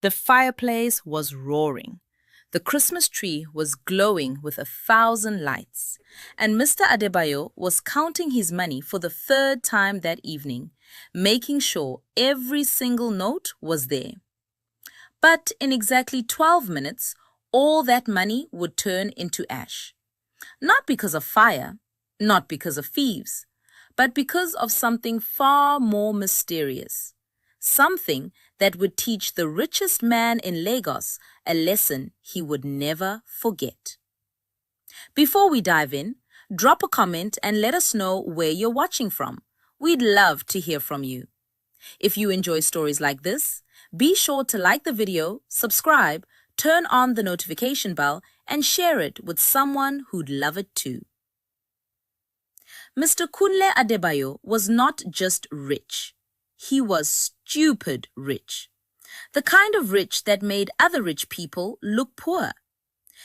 The fireplace was roaring. The Christmas tree was glowing with 1,000 lights, and Mr. Adebayo was counting his money for the third time that evening, making sure every single note was there. But in exactly 12 minutes, all that money would turn into ash. Not because of fire, not because of thieves, but because of something far more mysterious. Something that would teach the richest man in Lagos a lesson he would never forget. Before we dive in, drop a comment and let us know where you're watching from. We'd love to hear from you. If you enjoy stories like this, be sure to like the video, subscribe, turn on the notification bell, and share it with someone who'd love it too. Mr. Kunle Adebayo was not just rich. He was stupid rich. The kind of rich that made other rich people look poor.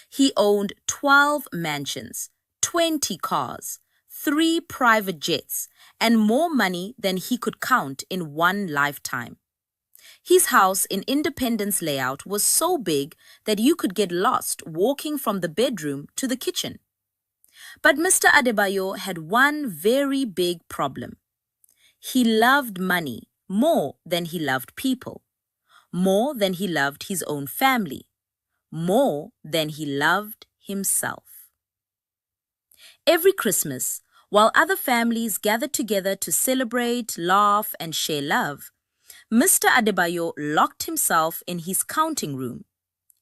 He owned 12 mansions, 20 cars, 3 private jets, and more money than he could count in one lifetime. His house in Independence Layout was so big that you could get lost walking from the bedroom to the kitchen. But Mr. Adebayo had one very big problem. He loved money more than he loved people, more than he loved his own family, more than he loved himself. Every Christmas, while other families gathered together to celebrate, laugh, and share love, Mr. Adebayo locked himself in his counting room.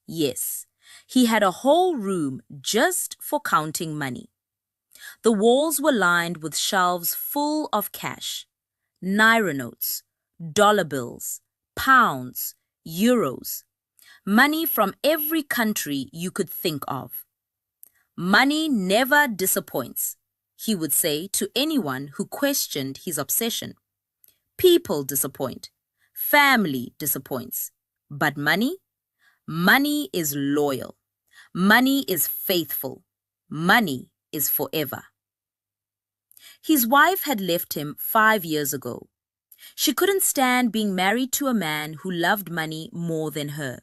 Yes, he had a whole room just for counting money. The walls were lined with shelves full of cash, naira notes, dollar bills, pounds, euros, money from every country you could think of. Money never disappoints, he would say to anyone who questioned his obsession. People disappoint, family disappoints, but money? Money is loyal. Money is faithful. Money is forever. His wife had left him 5 years ago. She couldn't stand being married to a man who loved money more than her.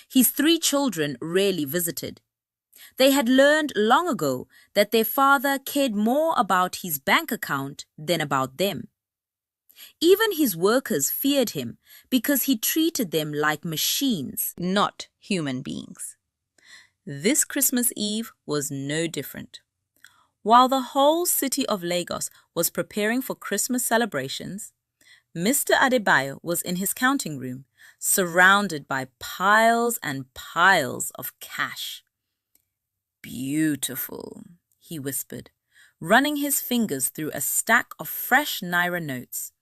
His 3 children rarely visited. They had learned long ago that their father cared more about his bank account than about them. Even his workers feared him because he treated them like machines, not human beings. This Christmas Eve was no different. While the whole city of Lagos was preparing for Christmas celebrations, Mr. Adebayo was in his counting room, surrounded by piles and piles of cash. "Beautiful," he whispered, running his fingers through a stack of fresh naira notes.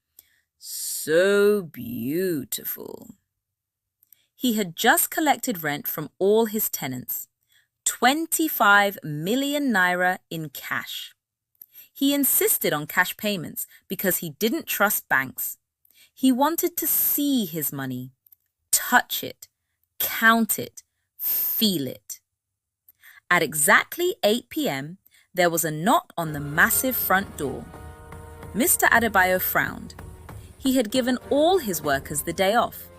"So beautiful." He had just collected rent from all his tenants. 25 million naira in cash. He insisted on cash payments because he didn't trust banks. He wanted to see his money, touch it, count it, feel it. At exactly 8 p.m., there was a knock on the massive front door. Mr. Adebayo frowned. He had given all his workers the day off.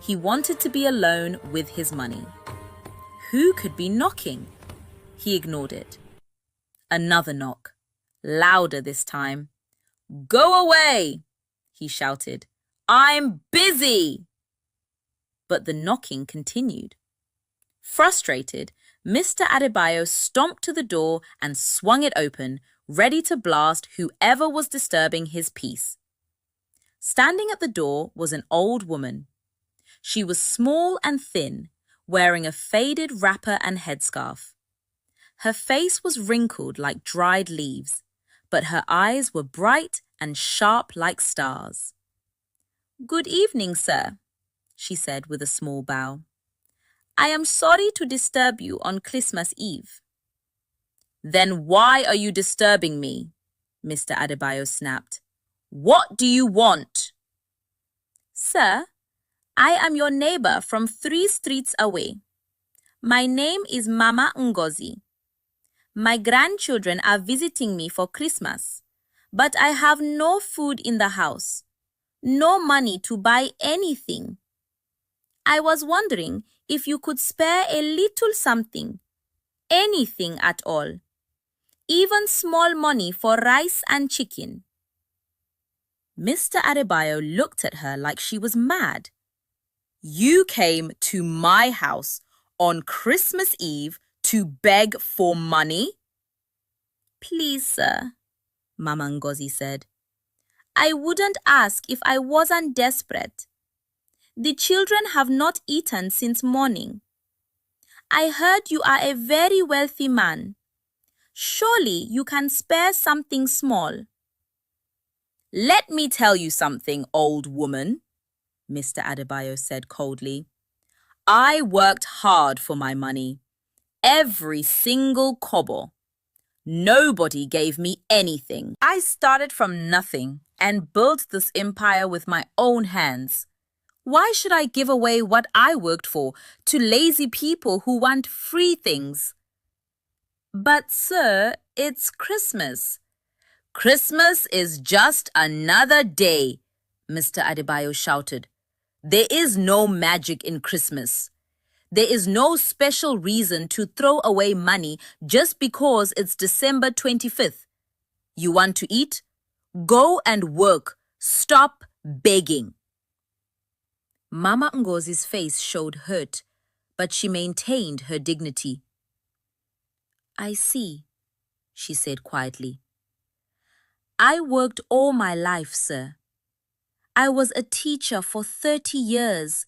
He wanted to be alone with his money. Who could be knocking? He ignored it. Another knock, louder this time. "Go away!" he shouted. "I'm busy!" But the knocking continued. Frustrated, Mr. Adebayo stomped to the door and swung it open, ready to blast whoever was disturbing his peace. Standing at the door was an old woman. She was small and thin, wearing a faded wrapper and headscarf. Her face was wrinkled like dried leaves, but her eyes were bright and sharp like stars. "Good evening, sir," she said with a small bow. "I am sorry to disturb you on Christmas Eve." "Then why are you disturbing me?" Mr. Adebayo snapped. "What do you want?" "Sir, I am your neighbor from 3 streets away. My name is Mama Ngozi. My grandchildren are visiting me for Christmas, but I have no food in the house, no money to buy anything. I was wondering if you could spare a little something, anything at all, even small money for rice and chicken. Mr. Adebayo looked at her like she was mad. You came to my house on Christmas Eve to beg for money? Please, sir, Mama Ngozi said. I wouldn't ask if I wasn't desperate. The children have not eaten since morning. I heard you are a very wealthy man. Surely you can spare something small. Let me tell you something, old woman, Mr. Adebayo said coldly. I worked hard for my money. Every single kobo. Nobody gave me anything. I started from nothing and built this empire with my own hands. Why should I give away what I worked for to lazy people who want free things? But, sir, it's Christmas. Christmas is just another day, Mr. Adebayo shouted. There is no magic in Christmas. There is no special reason to throw away money just because it's December 25th. You want to eat? Go and work. Stop begging. Mama Ngozi's face showed hurt, but she maintained her dignity. I see, she said quietly. I worked all my life, sir. I was a teacher for 30 years.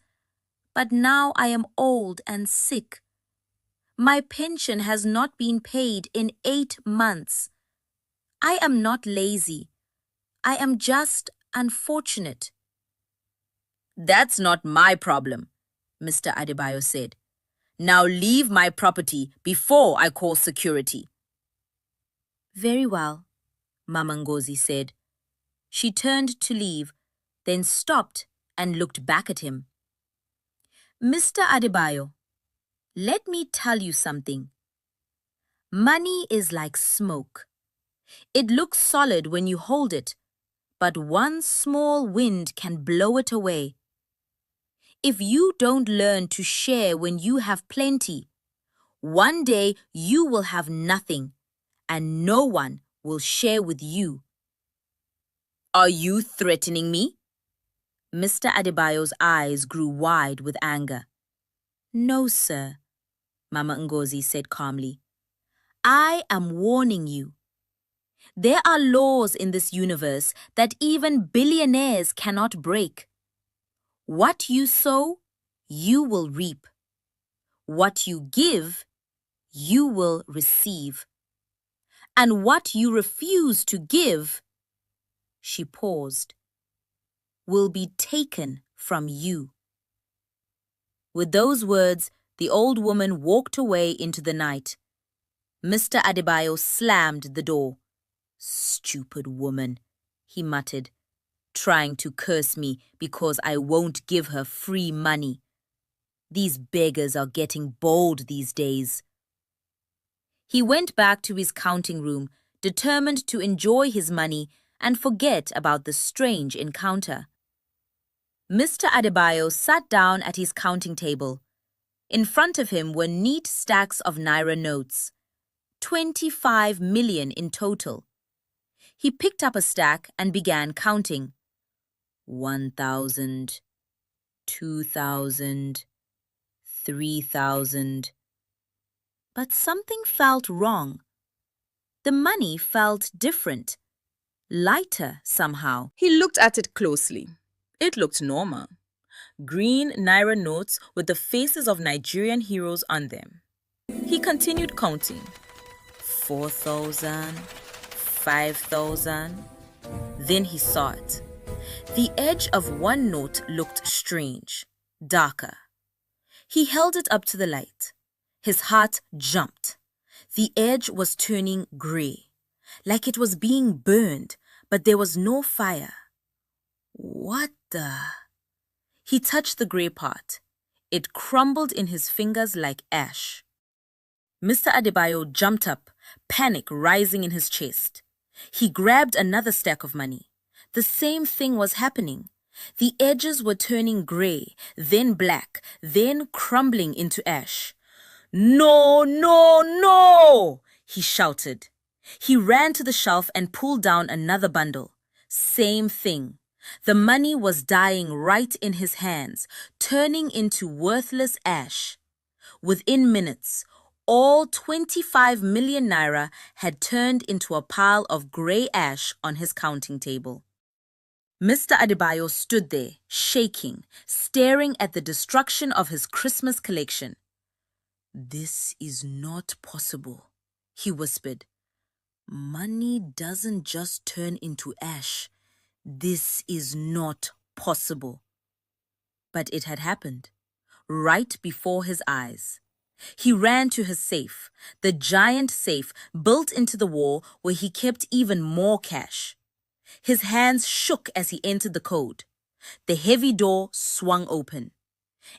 But now I am old and sick. My pension has not been paid in 8 months. I am not lazy. I am just unfortunate. That's not my problem, Mr. Adebayo said. Now leave my property before I call security. Very well, Mama Ngozi said. She turned to leave, then stopped and looked back at him. Mr. Adebayo, let me tell you something. Money is like smoke. It looks solid when you hold it, but one small wind can blow it away. If you don't learn to share when you have plenty, one day you will have nothing, and no one will share with you. Are you threatening me? Mr. Adebayo's eyes grew wide with anger. No, sir, Mama Ngozi said calmly. I am warning you. There are laws in this universe that even billionaires cannot break. What you sow, you will reap. What you give, you will receive. And what you refuse to give, she paused, will be taken from you. With those words, the old woman walked away into the night. Mr. Adebayo slammed the door. Stupid woman, he muttered, trying to curse me because I won't give her free money. These beggars are getting bold these days. He went back to his counting room, determined to enjoy his money and forget about the strange encounter. Mr. Adebayo sat down at his counting table. In front of him were neat stacks of Naira notes, 25 million in total. He picked up a stack and began counting. 1,000, 2,000, 3,000. But something felt wrong. The money felt different, lighter somehow. He looked at it closely. It looked normal. Green Naira notes with the faces of Nigerian heroes on them. He continued counting. 4,000, 5,000. Then he saw it. The edge of one note looked strange, darker. He held it up to the light. His heart jumped. The edge was turning grey, like it was being burned, but there was no fire. What the? He touched the grey part. It crumbled in his fingers like ash. Mr. Adebayo jumped up, panic rising in his chest. He grabbed another stack of money. The same thing was happening. The edges were turning grey, then black, then crumbling into ash. "No, no, no!" he shouted. He ran to the shelf and pulled down another bundle. Same thing. The money was dying right in his hands, turning into worthless ash. Within minutes, all 25 million naira had turned into a pile of grey ash on his counting table. Mr. Adebayo stood there, shaking, staring at the destruction of his Christmas collection. "This is not possible," he whispered. "Money doesn't just turn into ash. This is not possible." But it had happened, right before his eyes. He ran to his safe, the giant safe built into the wall where he kept even more cash. His hands shook as he entered the code. The heavy door swung open.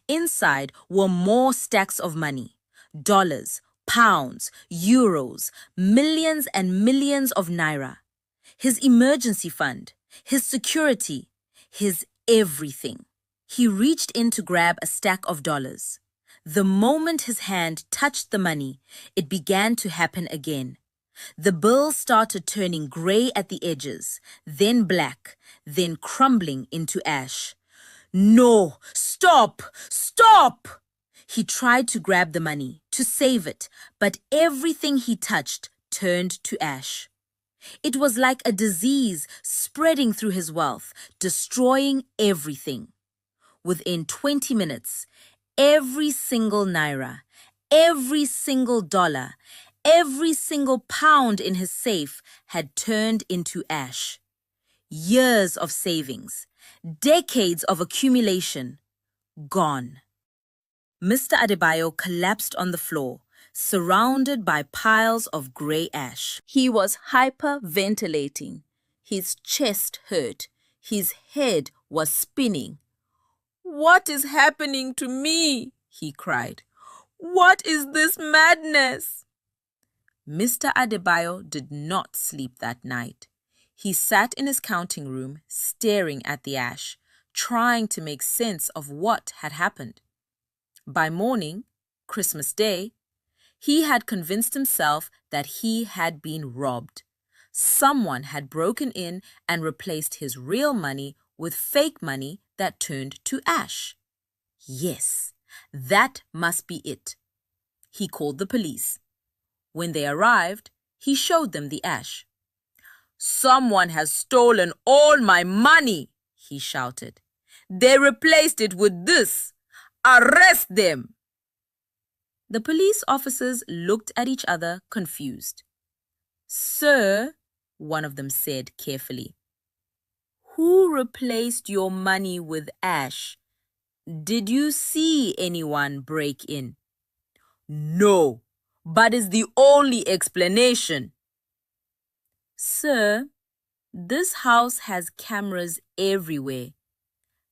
Inside were more stacks of money: dollars, pounds, euros, millions and millions of naira. His emergency fund, his security, his everything. He reached in to grab a stack of dollars. The moment his hand touched the money, it began to happen again. The bills started turning grey at the edges, then black, then crumbling into ash. "No! Stop! Stop!" He tried to grab the money, to save it, but everything he touched turned to ash. It was like a disease spreading through his wealth, destroying everything. Within 20 minutes, every single naira, every single dollar, every single pound in his safe had turned into ash. Years of savings, decades of accumulation, gone. Mr. Adebayo collapsed on the floor, surrounded by piles of grey ash. He was hyperventilating. His chest hurt. His head was spinning. "What is happening to me?" he cried. "What is this madness?" Mr. Adebayo did not sleep that night. He sat in his counting room, staring at the ash, trying to make sense of what had happened. By morning, Christmas Day, he had convinced himself that he had been robbed. Someone had broken in and replaced his real money with fake money that turned to ash. Yes, that must be it. He called the police. When they arrived, he showed them the ash. "Someone has stolen all my money," he shouted. "They replaced it with this. Arrest them!" The police officers looked at each other, confused. "Sir," one of them said carefully, "who replaced your money with ash? Did you see anyone break in?" "No, but is the only explanation." "Sir, this house has cameras everywhere.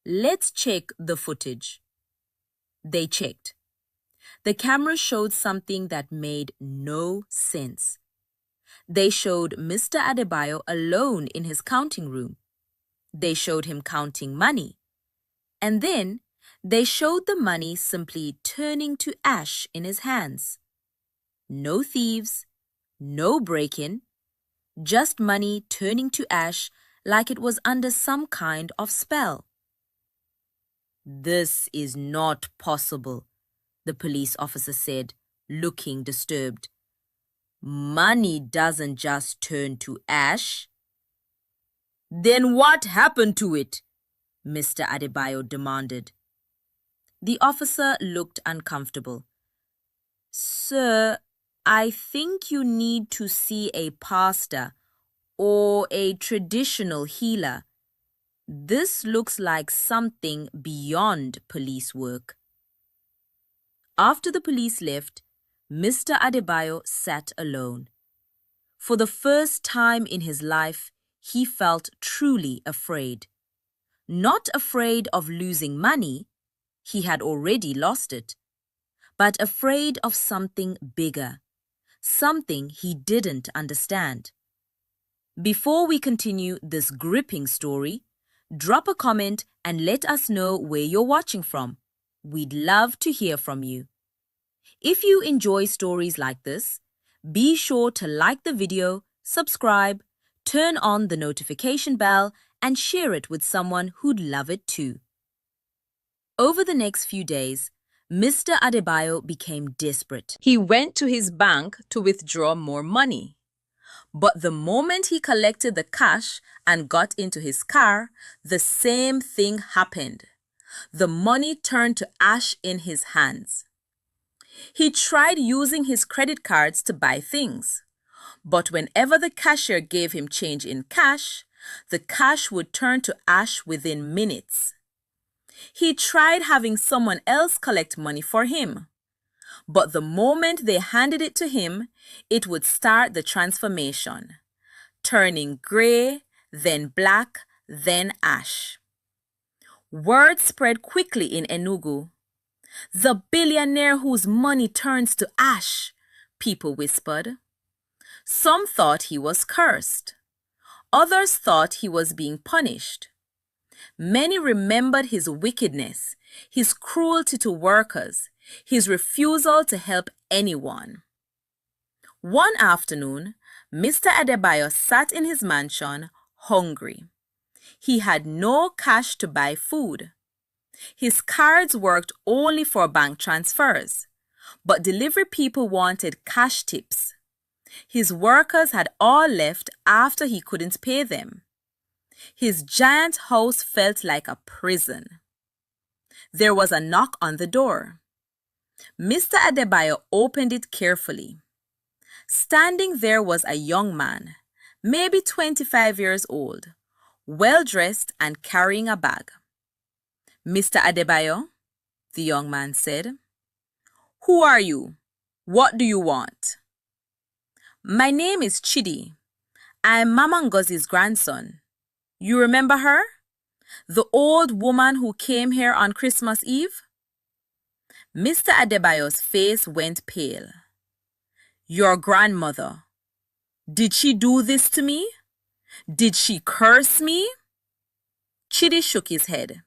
Let's check the footage." They checked. The camera showed something that made no sense. They showed Mr. Adebayo alone in his counting room. They showed him counting money. And then they showed the money simply turning to ash in his hands. No thieves, no break-in, just money turning to ash like it was under some kind of spell. "This is not possible," the police officer said, looking disturbed. "Money doesn't just turn to ash." "Then what happened to it?" Mr. Adebayo demanded. The officer looked uncomfortable. "Sir, I think you need to see a pastor or a traditional healer. This looks like something beyond police work." After the police left, Mr. Adebayo sat alone. For the first time in his life, he felt truly afraid. Not afraid of losing money, he had already lost it, but afraid of something bigger, something he didn't understand. Before we continue this gripping story, Drop a comment and let us know where you're watching from. We'd love to hear from you. If you enjoy stories like this, be sure to like the video, subscribe, turn on the notification bell, and share it with someone who'd love it too. Over the next few days, Mr. Adebayo became desperate. He went to his bank to withdraw more money. But the moment he collected the cash and got into his car, the same thing happened. The money turned to ash in his hands. He tried using his credit cards to buy things, but whenever the cashier gave him change in cash, the cash would turn to ash within minutes. He tried having someone else collect money for him, but the moment they handed it to him, it would start the transformation, turning gray, then black, then ash. Word spread quickly in Enugu. "The billionaire whose money turns to ash," people whispered. Some thought he was cursed. Others thought he was being punished. Many remembered his wickedness, his cruelty to workers, his refusal to help anyone. One afternoon, Mr. Adebayo sat in his mansion, hungry. He had no cash to buy food. His cards worked only for bank transfers, but delivery people wanted cash tips. His workers had all left after he couldn't pay them. His giant house felt like a prison. There was a knock on the door. Mr. Adebayo opened it carefully. Standing there was a young man, maybe 25 years old, well-dressed and carrying a bag. "Mr. Adebayo," the young man said. "Who are you? What do you want?" "My name is Chidi. I'm Mama Ngozi's grandson. You remember her? The old woman who came here on Christmas Eve?" Mr. Adebayo's face went pale. "Your grandmother. Did she do this to me? Did she curse me?" Chidi shook his head.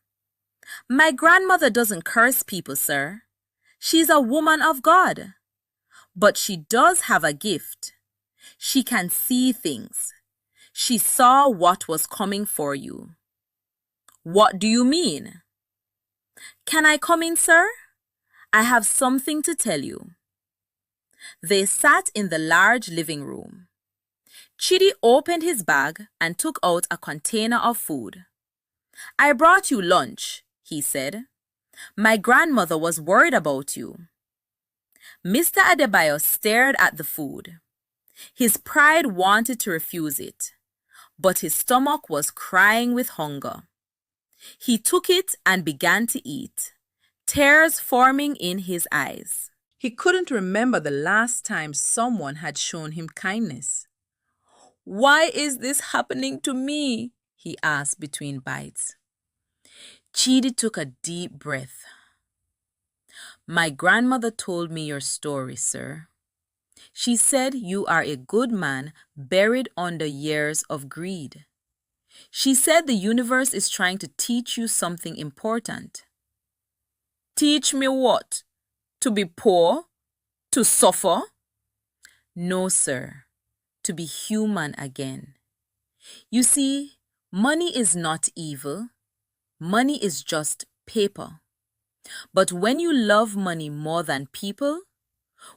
"My grandmother doesn't curse people, sir. She's a woman of God. But she does have a gift. She can see things. She saw what was coming for you." "What do you mean?" "Can I come in, sir? I have something to tell you." They sat in the large living room. Chidi opened his bag and took out a container of food. "I brought you lunch," he said. "My grandmother was worried about you." Mr. Adebayo stared at the food. His pride wanted to refuse it, but his stomach was crying with hunger. He took it and began to eat, tears forming in his eyes. He couldn't remember the last time someone had shown him kindness. "Why is this happening to me?" he asked between bites. Chidi took a deep breath. "My grandmother told me your story, sir. She said you are a good man buried under years of greed. She said the universe is trying to teach you something important." "Teach me what? To be poor? To suffer?" "No, sir. To be human again. You see, money is not evil. Money is just paper. But when you love money more than people,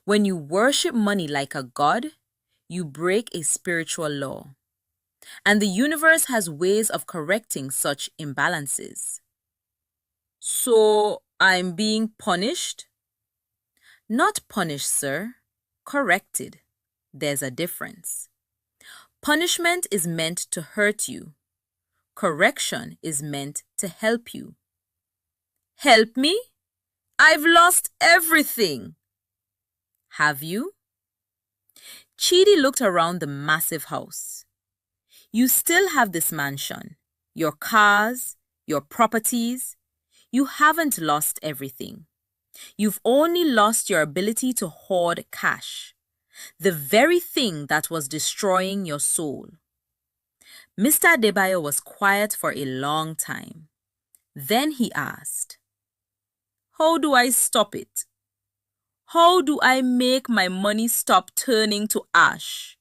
when you worship money like a god, you break a spiritual law. And the universe has ways of correcting such imbalances." "So I'm being punished?" "Not punished, sir. Corrected. There's a difference. Punishment is meant to hurt you. Correction is meant to help you." "Help me? I've lost everything." "Have you?" Chidi looked around the massive house. "You still have this mansion, your cars, your properties. You haven't lost everything. You've only lost your ability to hoard cash, the very thing that was destroying your soul." Mr. Adebayo was quiet for a long time. Then he asked, "How do I stop it? How do I make my money stop turning to ash?"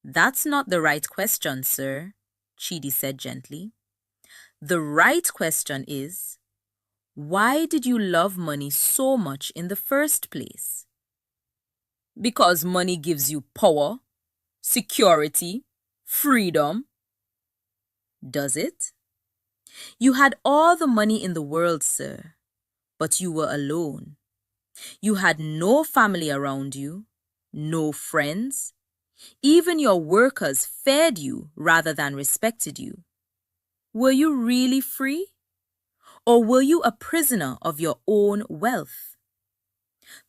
"That's not the right question, sir," Chidi said gently. "The right question is, why did you love money so much in the first place?" "Because money gives you power, security, freedom." "Does it?" "You had all the money in the world, sir, but you were alone. You had no family around you, no friends. Even your workers feared you rather than respected you. Were you really free? Or were you a prisoner of your own wealth?"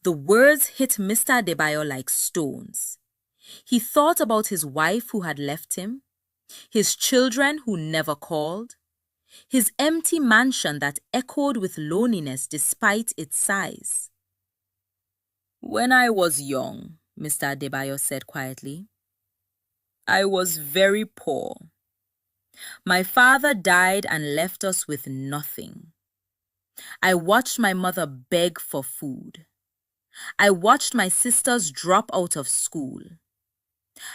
The words hit Mr. Adebayo like stones. He thought about his wife who had left him, his children who never called, his empty mansion that echoed with loneliness despite its size. "When I was young," Mr. Adebayo said quietly, "I was very poor. My father died and left us with nothing. I watched my mother beg for food. I watched my sisters drop out of school.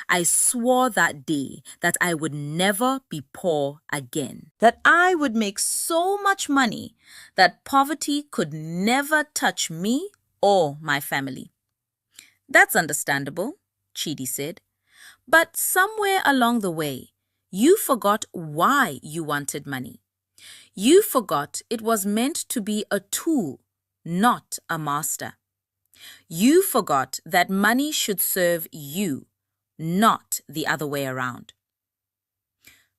I swore that day that I would never be poor again, that I would make so much money that poverty could never touch me or my family." "That's understandable," Chidi said. "But somewhere along the way, you forgot why you wanted money. You forgot it was meant to be a tool, not a master. You forgot that money should serve you, not the other way around."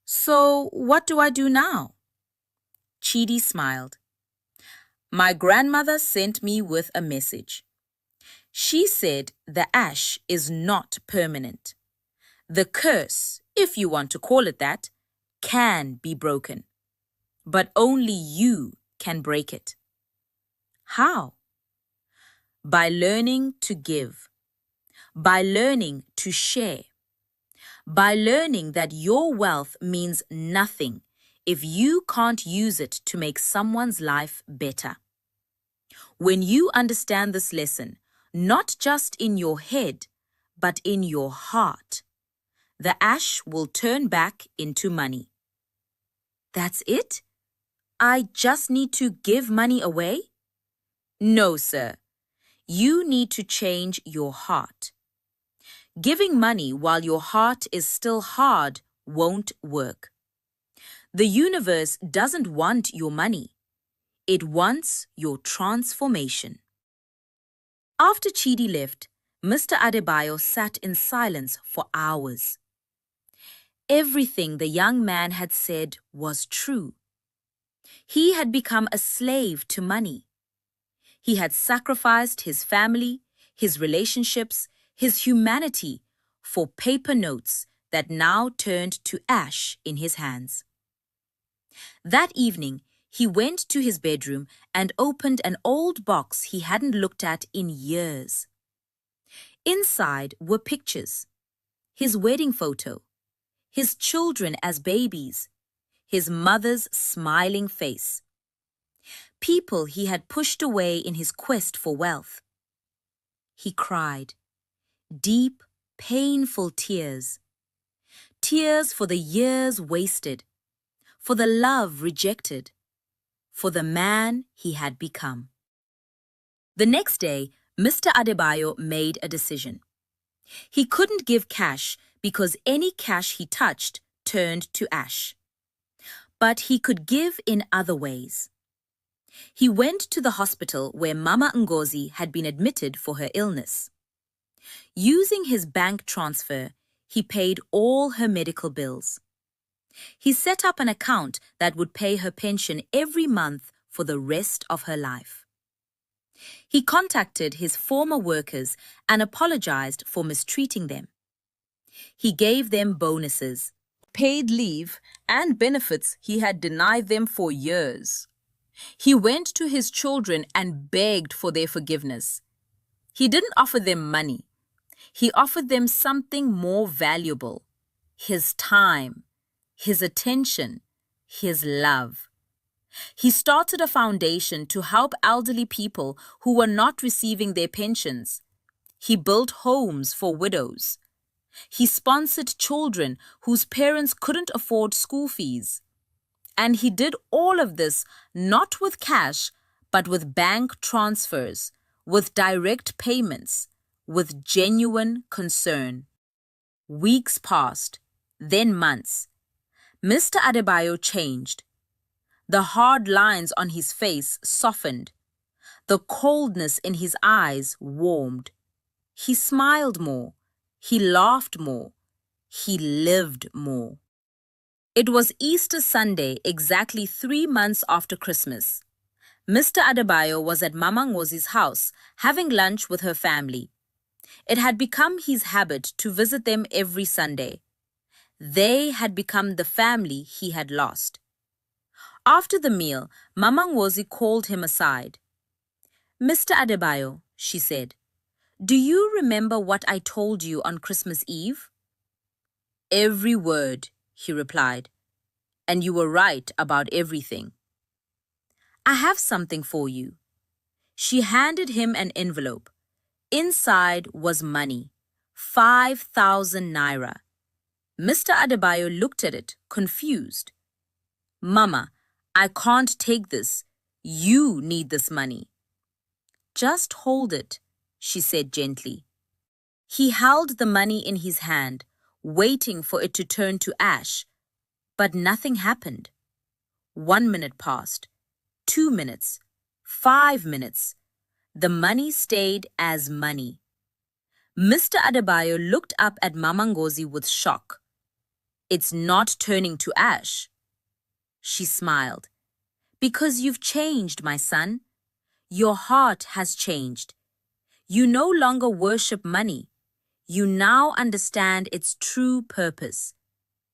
"So what do I do now?" Chidi smiled. "My grandmother sent me with a message. She said the ash is not permanent. The curse, if you want to call it that, can be broken. But only you can break it." "How?" "By learning to give. By learning to share. By learning that your wealth means nothing if you can't use it to make someone's life better. When you understand this lesson, not just in your head, but in your heart, the ash will turn back into money." "That's it? I just need to give money away?" "No, sir. You need to change your heart. Giving money while your heart is still hard won't work. The universe doesn't want your money. It wants your transformation." After Chidi left, Mr. Adebayo sat in silence for hours. Everything the young man had said was true. He had become a slave to money. He had sacrificed his family, his relationships, his humanity for paper notes that now turned to ash in his hands. That evening, he went to his bedroom and opened an old box he hadn't looked at in years. Inside were pictures: his wedding photo, his children as babies, his mother's smiling face, people he had pushed away in his quest for wealth. He cried, deep, painful tears. Tears for the years wasted, for the love rejected, for the man he had become. The next day, Mr. Adebayo made a decision. He couldn't give cash because any cash he touched turned to ash. But he could give in other ways. He went to the hospital where Mama Ngozi had been admitted for her illness. Using his bank transfer, he paid all her medical bills. He set up an account that would pay her pension every month for the rest of her life. He contacted his former workers and apologized for mistreating them. He gave them bonuses, paid leave, and benefits he had denied them for years. He went to his children and begged for their forgiveness. He didn't offer them money. He offered them something more valuable: his time, his attention, his love. He started a foundation to help elderly people who were not receiving their pensions. He built homes for widows. He sponsored children whose parents couldn't afford school fees. And he did all of this not with cash, but with bank transfers, with direct payments, with genuine concern. Weeks passed, then months. Mr. Adebayo changed. The hard lines on his face softened. The coldness in his eyes warmed. He smiled more. He laughed more. He lived more. It was Easter Sunday, exactly 3 months after Christmas. Mr. Adebayo was at Mama Ngozi's house, having lunch with her family. It had become his habit to visit them every Sunday. They had become the family he had lost. After the meal, Mama Ngozi called him aside. "Mr. Adebayo," she said, "do you remember what I told you on Christmas Eve?" "Every word," he replied, "and you were right about everything." "I have something for you." She handed him an envelope. Inside was money, 5,000 naira. Mr. Adebayo looked at it, confused. "Mama, I can't take this. You need this money." "Just hold it," she said gently. He held the money in his hand, waiting for it to turn to ash, but nothing happened. 1 minute passed, 2 minutes, 5 minutes. The money stayed as money. Mr. Adebayo looked up at Mama Ngozi with shock. "It's not turning to ash." She smiled. "Because you've changed, my son. Your heart has changed. You no longer worship money. You now understand its true purpose.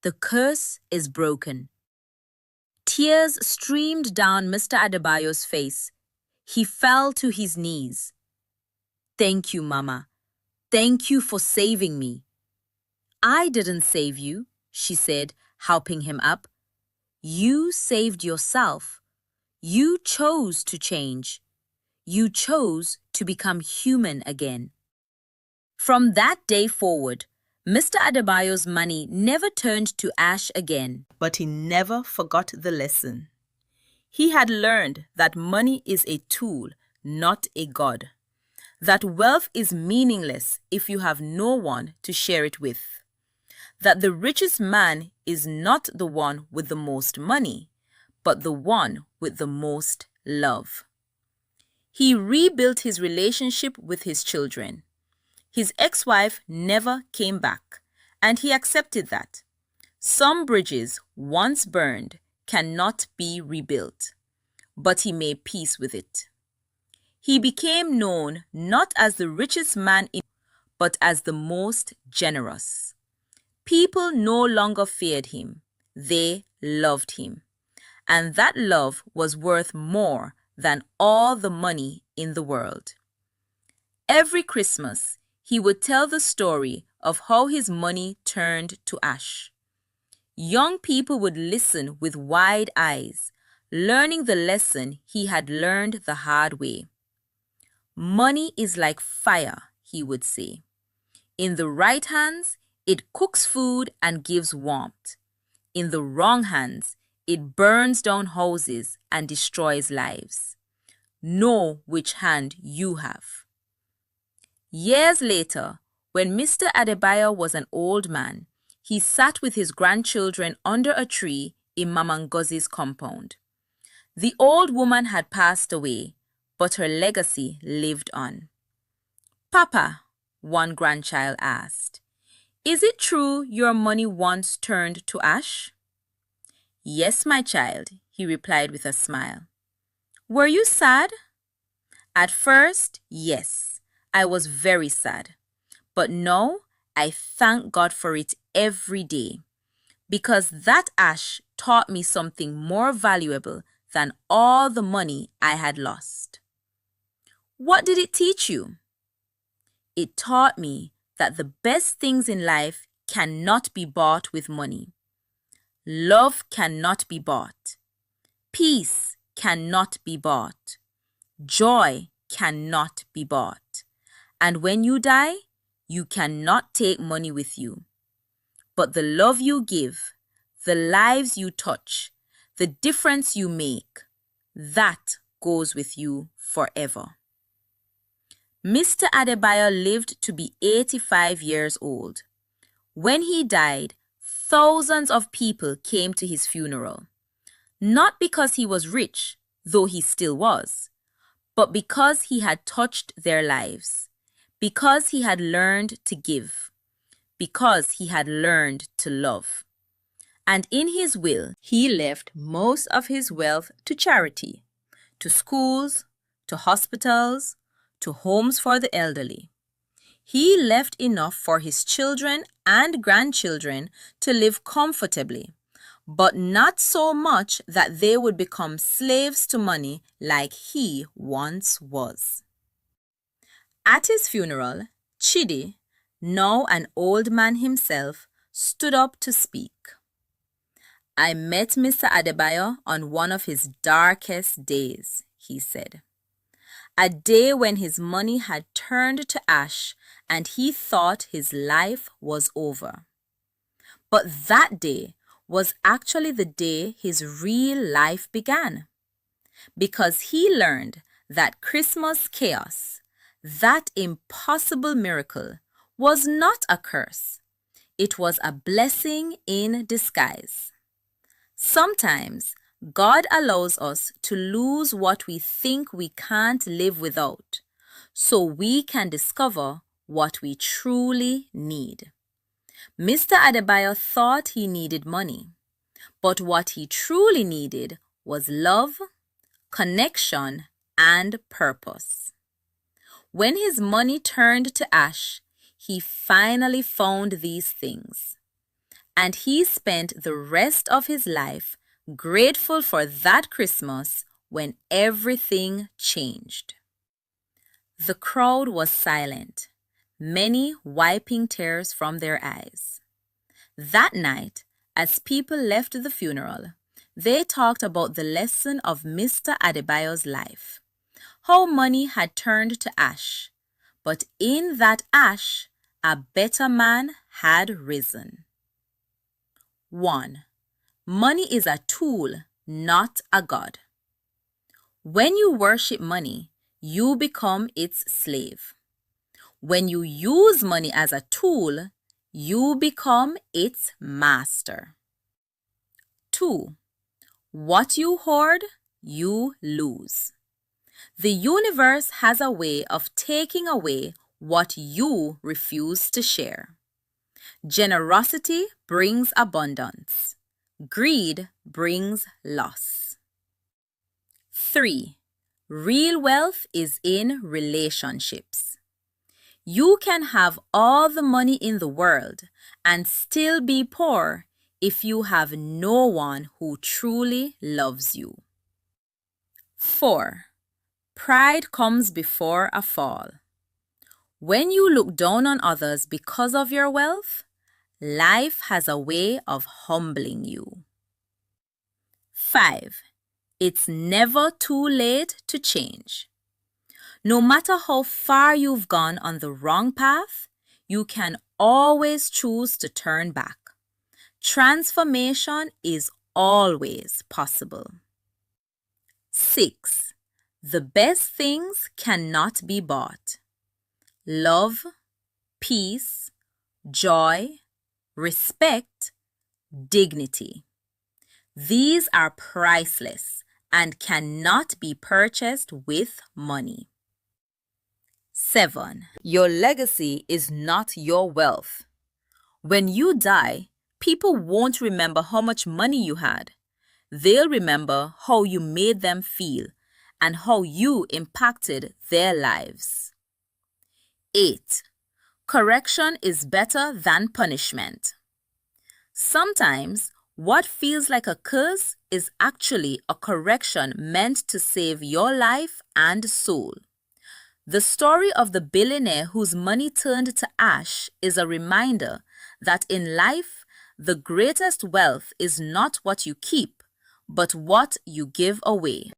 The curse is broken." Tears streamed down Mr. Adebayo's face. He fell to his knees. "Thank you, Mama. Thank you for saving me." "I didn't save you," she said, helping him up. "You saved yourself. You chose to change. You chose to become human again." From that day forward, Mr. Adebayo's money never turned to ash again. But he never forgot the lesson. He had learned that money is a tool, not a god. That wealth is meaningless if you have no one to share it with. That the richest man is not the one with the most money, but the one with the most love. He rebuilt his relationship with his children. His ex-wife never came back, and he accepted that. Some bridges, once burned, cannot be rebuilt, but he made peace with it. He became known not as the richest man but as the most generous. People no longer feared him, they loved him. And that love was worth more than all the money in the world. Every Christmas, he would tell the story of how his money turned to ash. Young people would listen with wide eyes, learning the lesson he had learned the hard way. "Money is like fire," he would say. "In the right hands, it cooks food and gives warmth. In the wrong hands, it burns down houses and destroys lives. Know which hand you have." Years later, when Mr. Adebayo was an old man, he sat with his grandchildren under a tree in Mama Ngozi's compound. The old woman had passed away, but her legacy lived on. "Papa," one grandchild asked, "is it true your money once turned to ash?" "Yes, my child," he replied with a smile. "Were you sad?" "At first, yes, I was very sad. But now I thank God for it every day, because that ash taught me something more valuable than all the money I had lost." "What did it teach you?" "It taught me that the best things in life cannot be bought with money. Love cannot be bought. Peace cannot be bought. Joy cannot be bought. And when you die, you cannot take money with you. But the love you give, the lives you touch, the difference you make, that goes with you forever. Mr. Adebayo lived to be 85 years old. When he died, thousands of people came to his funeral. Not because he was rich, though he still was, but because he had touched their lives, because he had learned to give, because he had learned to love. And in his will, he left most of his wealth to charity, to schools, to hospitals, to homes for the elderly. He left enough for his children and grandchildren to live comfortably, but not so much that they would become slaves to money like he once was. At his funeral, Chidi, now an old man himself, stood up to speak. "I met Mr. Adebayo on one of his darkest days," he said. "A day when his money had turned to ash and he thought his life was over. But that day was actually the day his real life began, because he learned that Christmas chaos, that impossible miracle, was not a curse. It was a blessing in disguise. Sometimes God allows us to lose what we think we can't live without, so we can discover what we truly need. Mr. Adebayo thought he needed money, but what he truly needed was love, connection, and purpose. When his money turned to ash, he finally found these things, and he spent the rest of his life grateful for that Christmas when everything changed." The crowd was silent, many wiping tears from their eyes. That night, as people left the funeral, they talked about the lesson of Mr. Adebayo's life, how money had turned to ash, but in that ash, a better man had risen. 1. Money is a tool, not a god. When you worship money, you become its slave. When you use money as a tool, you become its master. 2. What you hoard, you lose. The universe has a way of taking away what you refuse to share. Generosity brings abundance. Greed brings loss. 3. Real wealth is in relationships. You can have all the money in the world and still be poor if you have no one who truly loves you. 4. Pride comes before a fall. When you look down on others because of your wealth, life has a way of humbling you. 5. It's never too late to change. No matter how far you've gone on the wrong path, you can always choose to turn back. Transformation is always possible. 6. The best things cannot be bought. Love, peace, joy, respect, dignity. These are priceless and cannot be purchased with money. 7. Your legacy is not your wealth. When you die, people won't remember how much money you had. They'll remember how you made them feel and how you impacted their lives. 8. Correction is better than punishment. Sometimes, what feels like a curse is actually a correction meant to save your life and soul. The story of the billionaire whose money turned to ash is a reminder that in life, the greatest wealth is not what you keep, but what you give away.